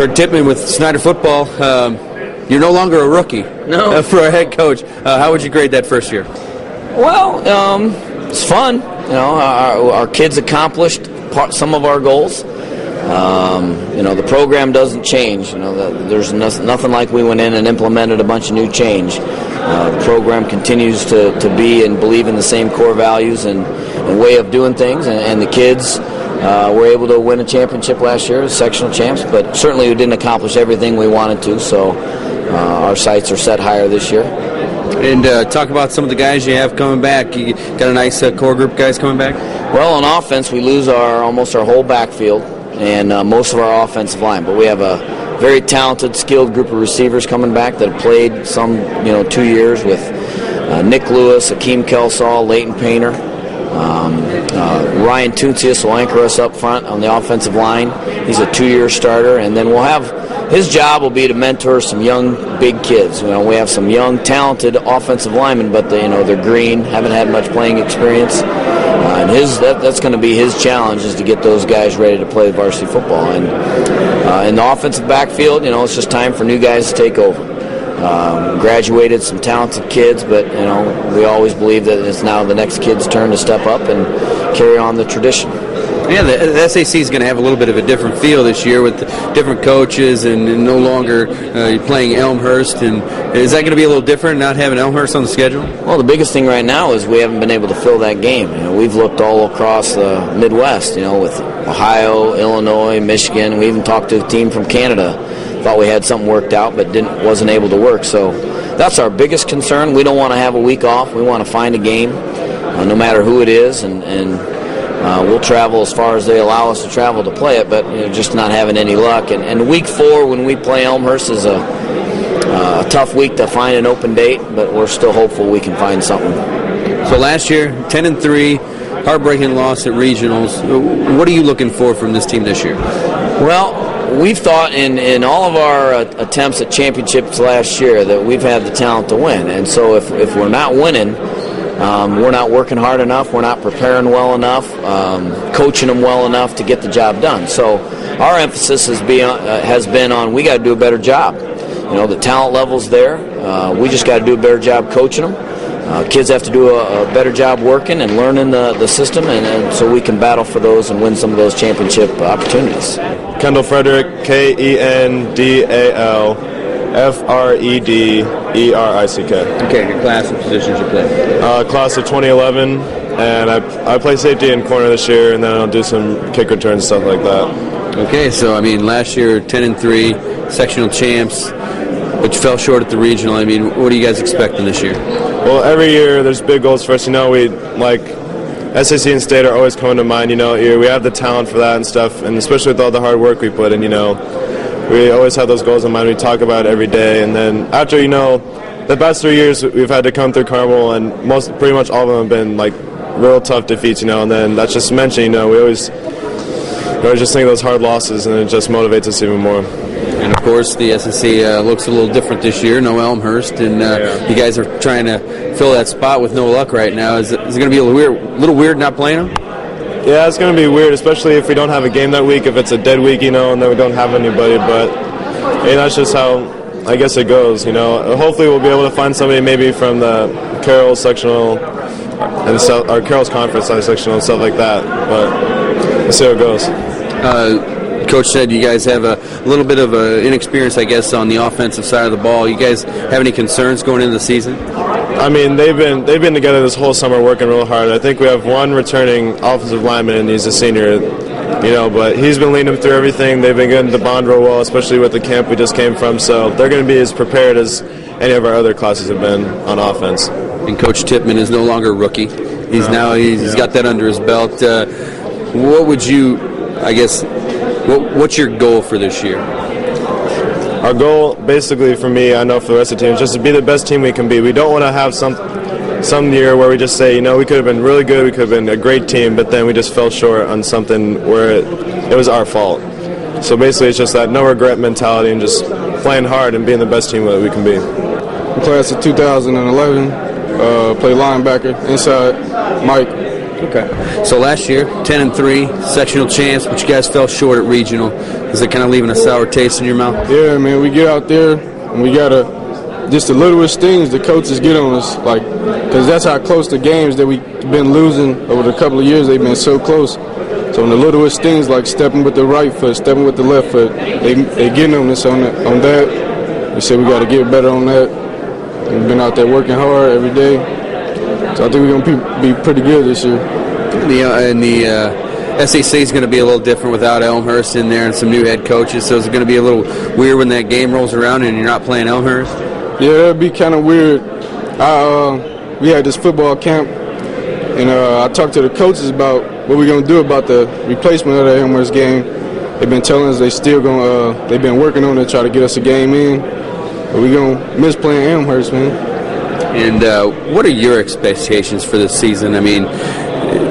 Tipman with Snider football. You're no longer a rookie. No. For a head coach. How would you grade that first year? Well, it's fun. You know, our kids accomplished some of our goals. You know, the program doesn't change. You know, there's nothing like we went in and implemented a bunch of new change. The program continues to be and believe in the same core values and way of doing things, and the kids were able to win a championship last year as sectional champs, but certainly we didn't accomplish everything we wanted to, so our sights are set higher this year. And talk about some of the guys you have coming back. You got a nice core group of guys coming back? Well, on offense, we lose almost our whole backfield and most of our offensive line, but we have a very talented, skilled group of receivers coming back that have played some, 2 years with Nick Lewis, Akeem Kelsall, Leighton Painter. Ryan Tuntsius will anchor us up front on the offensive line. He's a 2-year starter, and then his job will be to mentor some young, big kids. You know, we have some young, talented offensive linemen, but they're green, haven't had much playing experience. And that's going to be his challenge, is to get those guys ready to play varsity football. And in the offensive backfield, it's just time for new guys to take over. Graduated some talented kids, but we always believe that it's now the next kid's turn to step up and carry on the tradition. Yeah, the SAC is going to have a little bit of a different feel this year with different coaches and no longer playing Elmhurst. And is that going to be a little different, not having Elmhurst on the schedule? Well, the biggest thing right now is we haven't been able to fill that game. We've looked all across the Midwest, with Ohio, Illinois, Michigan. We even talked to a team from Canada. Thought we had something worked out, but wasn't able to work. So that's our biggest concern. We don't want to have a week off. We want to find a game, no matter who it is, and we'll travel as far as they allow us to travel to play it, but just not having any luck. And week 4, when we play Elmhurst, is a tough week to find an open date, but we're still hopeful we can find something. So last year, 10-3, heartbreaking loss at regionals. What are you looking for from this team this year? Well, we've thought in all of our attempts at championships last year that we've had the talent to win, and so if we're not winning, we're not working hard enough, we're not preparing well enough, coaching them well enough to get the job done. So our emphasis has been on we got to do a better job. The talent level's there. We just got to do a better job coaching them. Kids have to do a better job working and learning the system, and so we can battle for those and win some of those championship opportunities. Kendall Frederick, Kendal Frederick. Okay, your class and positions you play? Class of 2011, and I play safety and corner this year, and then I'll do some kick return and stuff like that. Okay, so last year 10-3, sectional champs, but you fell short at the regional. What are you guys expecting this year? Well, every year there's big goals for us. We like SAC and state are always coming to mind. We have the talent for that and stuff, and especially with all the hard work we put in. We always have those goals in mind. We talk about it every day, and then after the past 3 years we've had to come through Carmel, and pretty much all of them have been real tough defeats. And then that's just mentioned. We always just think of those hard losses, and it just motivates us even more. And of course, the SEC looks a little different this year. No Elmhurst, and you guys are trying to fill that spot with no luck right now. Is it going to be a little weird not playing them? Yeah, it's going to be weird, especially if we don't have a game that week. If it's a dead week, and then we don't have anybody. But that's just how I guess it goes. Hopefully we'll be able to find somebody maybe from the Carroll sectional and or Carroll's conference sectional and stuff like that. But we'll see how it goes. Coach said you guys have a little bit of inexperience, I guess, on the offensive side of the ball. You guys have any concerns going into the season? They've been together this whole summer working real hard. I think we have one returning offensive lineman, and he's a senior, but he's been leading them through everything. They've been getting to bond real well, especially with the camp we just came from, so they're going to be as prepared as any of our other classes have been on offense. And Coach Tipman is no longer a rookie. He's got that under his belt. What would you, what's your goal for this year? Our goal, basically, for me, I know for the rest of the team, is just to be the best team we can be. We don't want to have some year where we just say, we could have been really good, we could have been a great team, but then we just fell short on something where it was our fault. So basically, it's just that no regret mentality and just playing hard and being the best team that we can be. Class of 2011, play linebacker, inside Mike, Okay. So last year, 10-3, sectional champs, but you guys fell short at regional. Is it kind of leaving a sour taste in your mouth? Yeah, man. We get out there and we gotta just the littlest things the coaches get on us, like, because that's how close the games that we've been losing over the couple of years. They've been so close. So in the littlest things, like stepping with the right foot, stepping with the left foot, they getting on us on that. We said we got to get better on that. We've been out there working hard every day. So I think we're going to be pretty good this year. The SEC is going to be a little different without Elmhurst in there and some new head coaches. So is it going to be a little weird when that game rolls around and you're not playing Elmhurst? Yeah, that'd be kind of weird. We had this football camp, and I talked to the coaches about what we're going to do about the replacement of the Elmhurst game. They've been telling us they've been working on it to try to get us a game in. But we're going to miss playing Elmhurst, man. And what are your expectations for this season? I mean,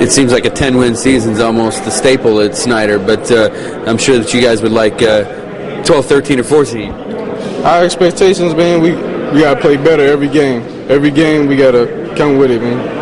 it seems like a 10-win season is almost the staple at Snider, but I'm sure that you guys would like 12, 13, or 14. Our expectations, man, we got to play better every game. Every game we got to come with it, man.